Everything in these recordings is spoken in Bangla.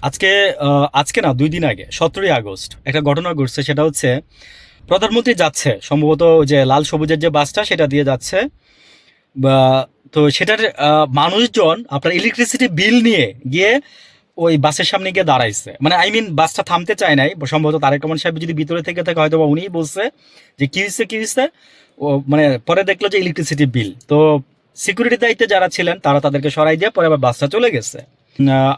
আজকে আজকে না 2 দিন আগে 17ই আগস্ট একটা ঘটনা ঘটছে। সেটা হচ্ছে প্রধানমন্ত্রী যাচ্ছে সম্ভবত ওই যে লাল সবুজের যে বাসটা সেটা দিয়ে যাচ্ছে বা তো সেটার মানুষজন আপনার ইলেকট্রিসিটি বিল নিয়ে গিয়ে ওই বাসের সামনে গিয়ে দাঁড়াইছে, মানে আই মিন বাসটা থামতে চায় নাই। সম্ভবত তারেক রহমান সাহেব যদি ভিতরে থেকে থাকে হয়তো বা উনিই বলছে যে কি হয়েছে কি হয়েছে। ও মানে পরে দেখলো যে ইলেকট্রিসিটি বিল। তো সিকিউরিটি দায়িত্বে যারা ছিলেন তারা তাদেরকে সরাই দিয়ে পরে আবার বাসটা চলে গেছে।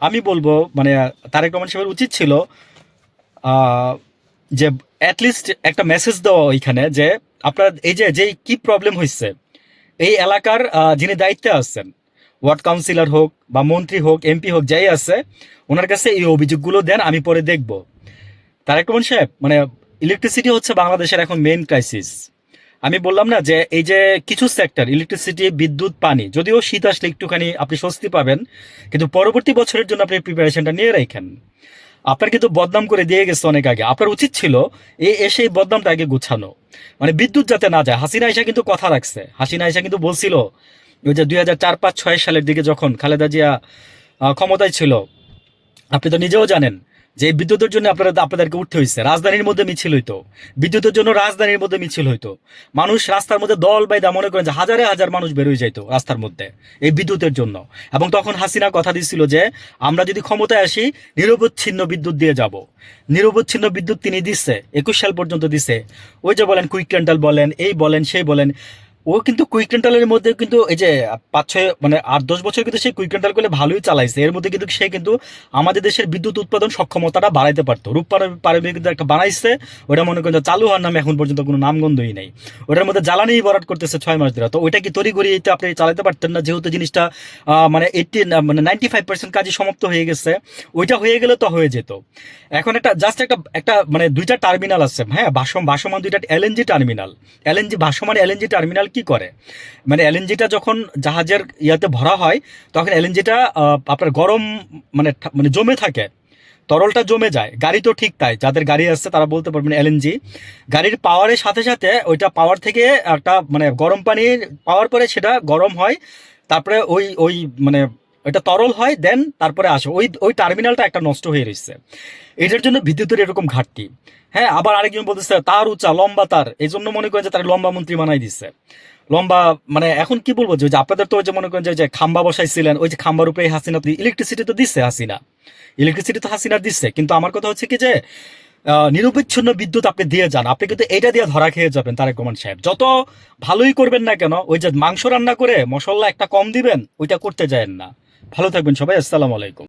আমি বলবো মানে তারেক রহমান সাহেবের উচিত ছিল আহ, যে অ্যাটলিস্ট একটা মেসেজ দেওয়া ওইখানে যে আপনার এই যে যেই কি প্রবলেম হয়েছে এই এলাকার যিনি দায়িত্বে আছেন, ওয়ার্ড কাউন্সিলর হোক বা মন্ত্রী হোক এমপি হোক যাই আছে, ওনার কাছে এই অভিযোগগুলো দেন, আমি পরে দেখব। তারেক রহমান সাহেব মানে ইলেকট্রিসিটি হচ্ছে বাংলাদেশের এখন মেইন ক্রাইসিস। আমি বললাম না যে এই যে কিছু সেক্টর ইলেকট্রিসিটি বিদ্যুৎ পানি যদিও শীত আসলে একটুখানি আপনি স্বস্তি পাবেন, কিন্তু পরবর্তী বছরের জন্য আপনি প্রিপারেশনটা নিয়ে রাখেন। আপনার কিন্তু বদনাম করে দিয়ে গেছে অনেক আগে, আপনার উচিত ছিল এসে এই বদনামটা আগে গুছানো। মানে বিদ্যুৎ যাতে না যায়। হাসিনা আয়সা কিন্তু কথা রাখছে, হাসিনা আয়সা কিন্তু বলছিল ওই যে 2004, 5, 6 সালের দিকে যখন খালেদা জিয়া ক্ষমতায় ছিল, আপনি তো নিজেও জানেন যে এই বিদ্যুতের জন্য আপনাদেরকে উঠতে হয়েছে। রাজধানীর মধ্যে মিছিল হইতো, বিদ্যুতের জন্য রাজধানীর মধ্যে মিছিল হইতো, মানুষ রাস্তার মধ্যে দল বাইদা মনে করেন যে হাজারে হাজার মানুষ বেরোয় যাইতো রাস্তার মধ্যে এই বিদ্যুতের জন্য। এবং তখন হাসিনা কথা দিচ্ছিল যে আমরা যদি ক্ষমতায় আসি নিরবচ্ছিন্ন বিদ্যুৎ দিয়ে যাব। নিরবচ্ছিন্ন বিদ্যুৎ তিনি দিচ্ছে, 21 সাল পর্যন্ত দিচ্ছে। ওই যে বলেন কুইক রেন্টাল বলেন, এই বলেন সেই বলেন, ও কিন্তু কুইক রেন্টালের মধ্যে কিন্তু এই যে 5, 6 মানে 8, 10 বছর কিন্তু সেই কুইক রেন্টাল করলে ভালোই চালাইছে। এর মধ্যে কিন্তু সে কিন্তু আমাদের দেশের বিদ্যুৎ উৎপাদন সক্ষমতাটা বাড়াইতে পারতো। পারবে কিন্তু একটা বানাইছে, ওটা মনে করেন যে চালু হওয়ার নামে এখন পর্যন্ত কোনো নামগন্ধই নেই। ওটার মধ্যে জ্বালানি ভরাট করতেছে 6 মাস ধরে। তো ওইটা কি তড়িঘড়িতে আপনি চালাতে পারতেন না, যেহেতু জিনিসটা মানে 95% কাজই সমাপ্ত হয়ে গেছে। ওইটা হয়ে গেলে তো হয়ে যেত। এখন একটা জাস্ট একটা একটা মানে 2টা টার্মিনাল আছে, হ্যাঁ, ভাসমান 2টা এলএনজি টার্মিনাল। ভাসমান এলএনজি টার্মিনাল কি করে, মানে এলএনজিটা যখন জাহাজের ইয়াতে ভরা হয় তখন এলএনজিটা আপনার গরম মানে মানে জমে থাকে, তরলটা জমে যায়। গাড়ি তো ঠিক তাই, যাদের গাড়ি আছে তারা বলতে পারবেন এলএনজি গাড়ির পাওয়ারের সাথে সাথে ওইটা পাওয়ার থেকে একটা মানে গরম পানির পাওয়ার পরে সেটা গরম হয়, তারপরে ওই ওই মানে ওইটা তরল হয়, দেন তারপরে আসে ওই ওই টার্মিনালটা একটা নষ্ট হয়ে রয়েছে। এটার জন্য বিদ্যুতের এরকম ঘাটতি। হ্যাঁ, আবার আরেকজন বলতেছে তার উঁচা লম্বা তার, এই জন্য মনে করেন যে তার লম্বা মন্ত্রী বানাই দিচ্ছে। লম্বা মানে এখন কি বলবো, যে আপনাদের তো ওই যে মনে করেন যে খাম্বা বসাইছিলেন, ওই যে খাম্বার উপরে হাসিনা ইলেকট্রিসিটি তো দিচ্ছে, হাসিনা ইলেকট্রিসিটি তো হাসিনার দিচ্ছে। কিন্তু আমার কথা হচ্ছে কি যে নিরবচ্ছিন্ন বিদ্যুৎ আপনি দিয়ে যান, আপনি কিন্তু এটা দিয়ে ধরা খেয়ে যাবেন। তারেক রহমান সাহেব যত ভালোই করবেন না কেন, ওই যে মাংস রান্না করে মশলা একটা কম দিবেন ওইটা করতে যায়েন না। ভালো থাকবেন সবাই, আসসালামু আলাইকুম।